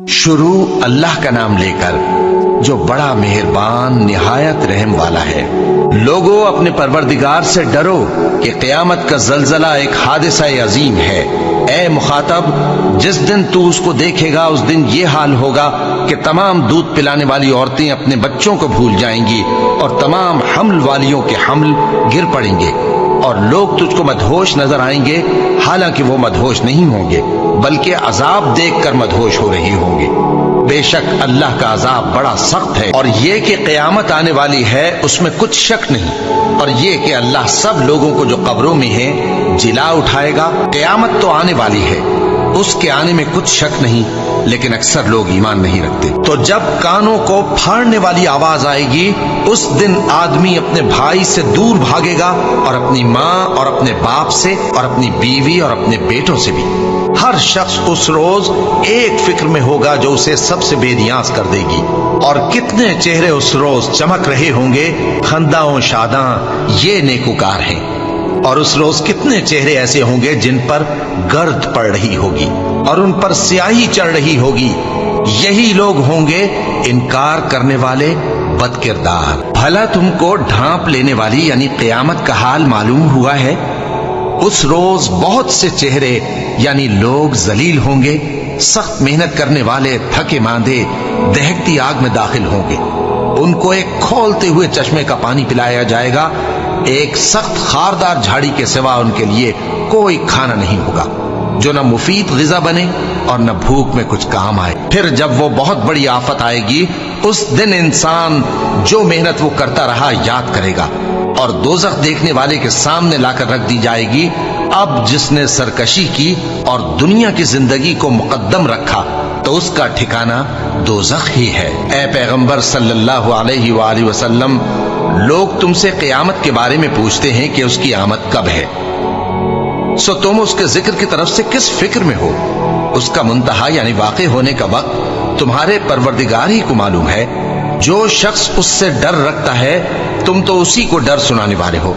شروع اللہ کا نام لے کر جو بڑا مہربان نہایت رحم والا ہے۔ لوگوں اپنے پروردگار سے ڈرو کہ قیامت کا زلزلہ ایک حادثہ عظیم ہے۔ اے مخاطب، جس دن تو اس کو دیکھے گا اس دن یہ حال ہوگا کہ تمام دودھ پلانے والی عورتیں اپنے بچوں کو بھول جائیں گی اور تمام حمل والیوں کے حمل گر پڑیں گے، اور لوگ تجھ کو مدہوش نظر آئیں گے، حالانکہ وہ مدہوش نہیں ہوں گے بلکہ عذاب دیکھ کر مدہوش ہو رہے ہوں گے۔ بے شک اللہ کا عذاب بڑا سخت ہے، اور یہ کہ قیامت آنے والی ہے اس میں کچھ شک نہیں، اور یہ کہ اللہ سب لوگوں کو جو قبروں میں ہیں جلا اٹھائے گا۔ قیامت تو آنے والی ہے، اس کے آنے میں کچھ شک نہیں، لیکن اکثر لوگ ایمان نہیں رکھتے۔ تو جب کانوں کو پھاڑنے والی آواز آئے گی اس دن آدمی اپنے بھائی سے دور بھاگے گا، اور اپنی ماں اور اپنے باپ سے اور اپنی بیوی اور اپنے بیٹوں سے بھی۔ ہر شخص اس روز ایک فکر میں ہوگا جو اسے سب سے بے نیاز کر دے گی، اور کتنے چہرے اس روز چمک رہے ہوں گے، خنداں و شاداں یہ نیکوکار ہیں، اور اس روز کتنے چہرے ایسے ہوں گے جن پر گرد پڑ رہی ہوگی اور ان پر سیاہی چڑھ رہی ہوگی، یہی لوگ ہوں گے انکار کرنے والے بد کردار۔ بھلا تم کو ڈھانپ لینے والی یعنی قیامت کا حال معلوم ہوا ہے؟ اس روز بہت سے چہرے یعنی لوگ ذلیل ہوں گے، سخت محنت کرنے والے تھکے ماندے دہکتی آگ میں داخل ہوں گے۔ ان کو ایک کھولتے ہوئے چشمے کا پانی پلایا جائے گا، ایک سخت خاردار جھاڑی کے سوا ان کے لیے کوئی کھانا نہیں ہوگا جو نہ مفید غذا بنے اور نہ بھوک میں کچھ کام آئے۔ پھر جب وہ بہت بڑی آفت آئے گی اس دن انسان جو محنت وہ کرتا رہا یاد کرے گا، اور دوزخ دیکھنے والے کے سامنے لا کر رکھ دی جائے گی۔ اب جس نے سرکشی کی اور دنیا کی زندگی کو مقدم رکھا تو اس کا ٹھکانہ دوزخ ہی ہے۔ اے پیغمبر صلی اللہ علیہ وآلہ وسلم، لوگ تم سے قیامت کے بارے میں پوچھتے ہیں کہ اس کی آمد کب ہے، سو تم اس کے ذکر کی طرف سے کس فکر میں ہو؟ اس کا منتہا یعنی واقع ہونے کا وقت تمہارے پروردگار ہی کو معلوم ہے۔ جو شخص اس سے ڈر رکھتا ہے تم تو اسی کو ڈر سنانے والے ہو۔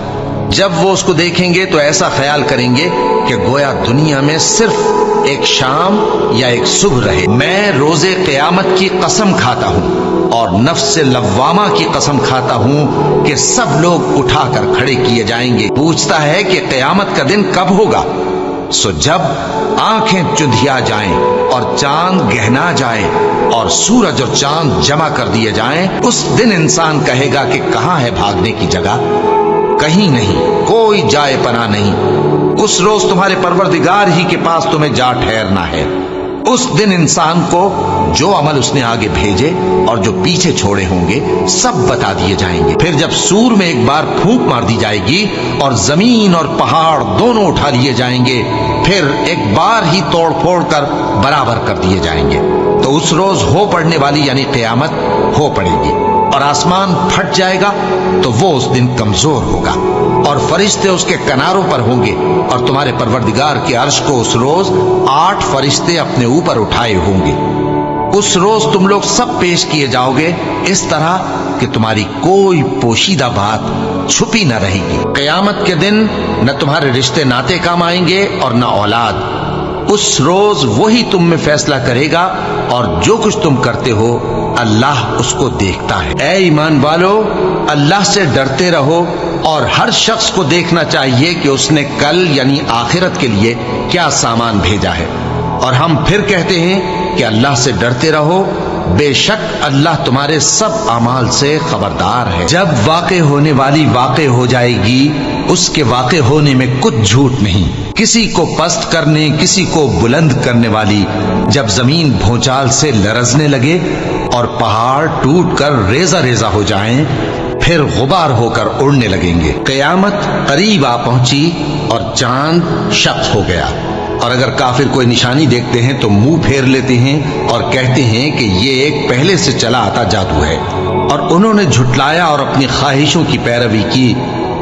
جب وہ اس کو دیکھیں گے تو ایسا خیال کریں گے کہ گویا دنیا میں صرف ایک شام یا ایک صبح رہے۔ میں روز قیامت کی قسم کھاتا ہوں اور نفس لوامہ کی قسم کھاتا ہوں کہ سب لوگ اٹھا کر کھڑے کیے جائیں گے۔ پوچھتا ہے کہ قیامت کا دن کب ہوگا؟ سو جب آنکھیں چندھیا جائیں اور چاند گہنا جائے اور سورج اور چاند جمع کر دیے جائیں، اس دن انسان کہے گا کہ کہاں ہے بھاگنے کی جگہ؟ کہیں نہیں، کوئی جائے پناہ نہیں۔ اس روز تمہارے پروردگار ہی کے پاس تمہیں جا ٹھہرنا ہے۔ اس دن انسان کو جو عمل اس نے آگے بھیجے اور جو پیچھے چھوڑے ہوں گے سب بتا دیے جائیں گے۔ پھر جب سور میں ایک بار پھونک مار دی جائے گی اور زمین اور پہاڑ دونوں اٹھا لیے جائیں گے، پھر ایک بار ہی توڑ پھوڑ کر برابر کر دیے جائیں گے، تو اس روز ہو پڑنے والی یعنی قیامت ہو پڑے گی، اور آسمان پھٹ جائے گا تو وہ اس دن کمزور ہوگا، اور فرشتے اس کے کناروں پر ہوں گے، اور تمہارے پروردگار کے عرش کو اس روز 8 فرشتے اپنے اوپر اٹھائے ہوں گے۔ اس روز تم لوگ سب پیش کیے جاؤ گے اس طرح کہ تمہاری کوئی پوشیدہ بات چھپی نہ رہے گی۔ قیامت کے دن نہ تمہارے رشتے ناتے کام آئیں گے اور نہ اولاد۔ اس روز وہی تم میں فیصلہ کرے گا، اور جو کچھ تم کرتے ہو اللہ اس کو دیکھتا ہے۔ اے ایمان والو، اللہ سے ڈرتے رہو، اور ہر شخص کو دیکھنا چاہیے کہ اس نے کل یعنی آخرت کے لیے کیا سامان بھیجا ہے۔ اور ہم پھر کہتے ہیں کہ اللہ سے ڈرتے رہو، بے شک اللہ تمہارے سب اعمال سے خبردار ہے۔ جب واقع ہونے والی واقع ہو جائے گی اس کے واقع ہونے میں کچھ جھوٹ نہیں۔ کسی کو پست کرنے کسی کو بلند کرنے والی جب زمین بھونچال سے لرزنے لگے اور پہاڑ ٹوٹ کر ریزہ ریزہ ہو جائیں، پھر غبار ہو کر اڑنے لگیں گے۔ قیامت قریب آ پہنچی اور چاند شق ہو گیا، اور اگر کافر کوئی نشانی دیکھتے ہیں تو منہ پھیر لیتے ہیں اور کہتے ہیں کہ یہ ایک پہلے سے چلا آتا جادو ہے، اور انہوں نے جھٹلایا اور اپنی خواہشوں کی پیروی کی،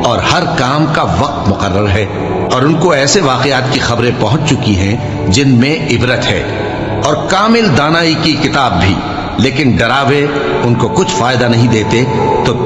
اور ہر کام کا وقت مقرر ہے، اور ان کو ایسے واقعات کی خبریں پہنچ چکی ہیں جن میں عبرت ہے، اور کامل دانائی کی کتاب بھی، لیکن ڈراوے ان کو کچھ فائدہ نہیں دیتے، تو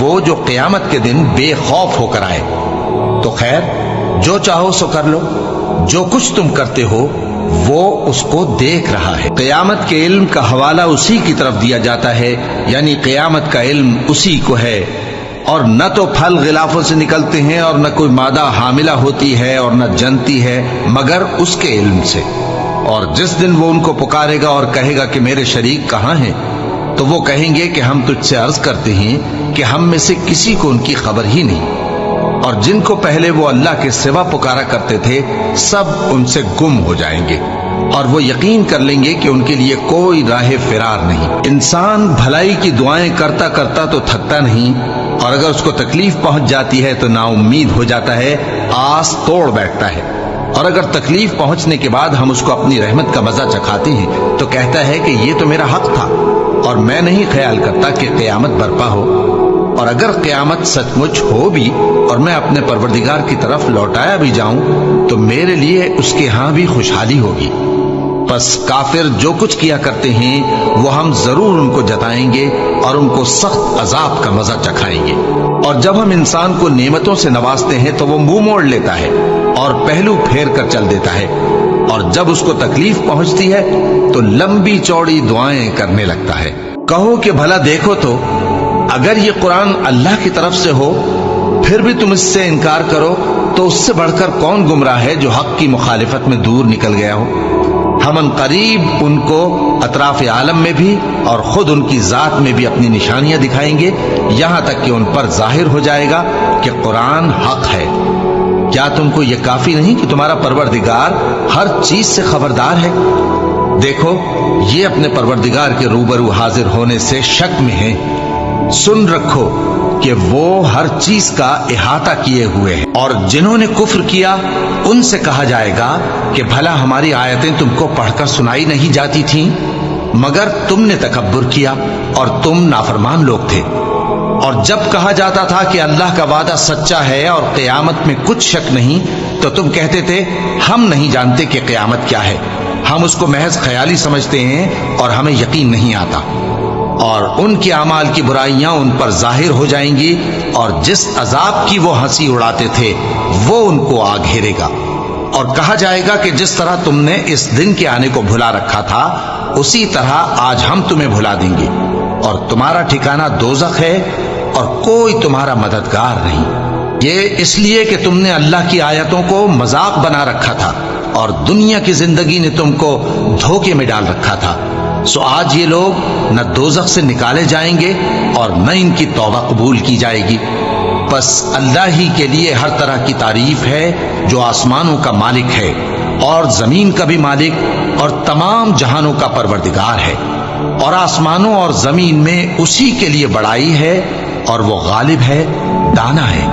وہ جو قیامت کے دن بے خوف ہو کر آئے؟ تو خیر، جو چاہو سو کر لو، جو کچھ تم کرتے ہو وہ اس کو دیکھ رہا ہے۔ قیامت کے علم کا حوالہ اسی کی طرف دیا جاتا ہے، یعنی قیامت کا علم اسی کو ہے، اور نہ تو پھل غلافوں سے نکلتے ہیں اور نہ کوئی مادہ حاملہ ہوتی ہے اور نہ جنتی ہے مگر اس کے علم سے۔ اور جس دن وہ ان کو پکارے گا اور کہے گا کہ میرے شریک کہاں ہیں، تو وہ کہیں گے کہ ہم تجھ سے عرض کرتے ہیں کہ ہم میں سے کسی کو ان کی خبر ہی نہیں، اور جن کو پہلے وہ اللہ کے سوا پکارا کرتے تھے سب ان سے گم ہو جائیں گے، اور وہ یقین کر لیں گے کہ ان کے لیے کوئی راہ فرار نہیں۔ انسان بھلائی کی دعائیں کرتا کرتا تو تھکتا نہیں، اور اگر اس کو تکلیف پہنچ جاتی ہے تو نا امید ہو جاتا ہے، آس توڑ بیٹھتا ہے، اور اگر تکلیف پہنچنے کے بعد ہم اس کو اپنی رحمت کا مزہ چکھاتے ہیں تو کہتا ہے کہ یہ تو میرا حق تھا، اور میں نہیں خیال کرتا کہ قیامت برپا ہو۔ اور اگر قیامت سچ مچ ہو بھی اور میں اپنے پروردگار کی طرف لوٹایا بھی جاؤں تو میرے لیے اس کے ہاں بھی خوشحالی ہوگی۔ پس کافر جو کچھ کیا کرتے ہیں وہ ہم ضرور ان کو جتائیں گے اور ان کو سخت عذاب کا مزہ چکھائیں گے۔ اور جب ہم انسان کو نعمتوں سے نوازتے ہیں تو وہ منہ موڑ لیتا ہے اور پہلو پھیر کر چل دیتا ہے، اور جب اس کو تکلیف پہنچتی ہے تو لمبی چوڑی دعائیں کرنے لگتا ہے۔ کہو کہ بھلا دیکھو تو اگر یہ قرآن اللہ کی طرف سے ہو پھر بھی تم اس سے انکار کرو تو اس سے بڑھ کر کون گمراہ ہے جو حق کی مخالفت میں دور نکل گیا ہو۔ ہم ان قریب ان کو اطراف عالم میں بھی اور خود ان کی ذات میں بھی اپنی نشانیاں دکھائیں گے، یہاں تک کہ ان پر ظاہر ہو جائے گا کہ قرآن حق ہے۔ کیا تم کو یہ کافی نہیں کہ تمہارا پروردگار ہر چیز سے خبردار ہے؟ دیکھو، یہ اپنے پروردگار کے روبرو حاضر ہونے سے شک میں ہیں۔ سن رکھو کہ وہ ہر چیز کا احاطہ کیے ہوئے ہیں۔ اور جنہوں نے کفر کیا ان سے کہا جائے گا کہ بھلا ہماری آیتیں تم کو پڑھ کر سنائی نہیں جاتی تھیں، مگر تم نے تکبر کیا اور تم نافرمان لوگ تھے۔ اور جب کہا جاتا تھا کہ اللہ کا وعدہ سچا ہے اور قیامت میں کچھ شک نہیں، تو تم کہتے تھے ہم نہیں جانتے کہ قیامت کیا ہے، ہم اس کو محض خیالی سمجھتے ہیں اور ہمیں یقین نہیں آتا۔ اور ان کے اعمال کی برائیاں ان پر ظاہر ہو جائیں گی، اور جس عذاب کی وہ ہنسی اڑاتے تھے وہ ان کو آ گھیرے گا۔ اور کہا جائے گا کہ جس طرح تم نے اس دن کے آنے کو بھلا رکھا تھا اسی طرح آج ہم تمہیں بھلا دیں گے، اور تمہارا ٹھکانہ دوزخ ہے اور کوئی تمہارا مددگار نہیں۔ یہ اس لیے کہ تم نے اللہ کی آیتوں کو مذاق بنا رکھا تھا اور دنیا کی زندگی نے تم کو دھوکے میں ڈال رکھا تھا، سو آج یہ لوگ نہ دوزخ سے نکالے جائیں گے اور نہ ان کی توبہ قبول کی جائے گی۔ بس اللہ ہی کے لیے ہر طرح کی تعریف ہے جو آسمانوں کا مالک ہے اور زمین کا بھی مالک اور تمام جہانوں کا پروردگار ہے، اور آسمانوں اور زمین میں اسی کے لیے بڑائی ہے، اور وہ غالب ہے، دانا ہے۔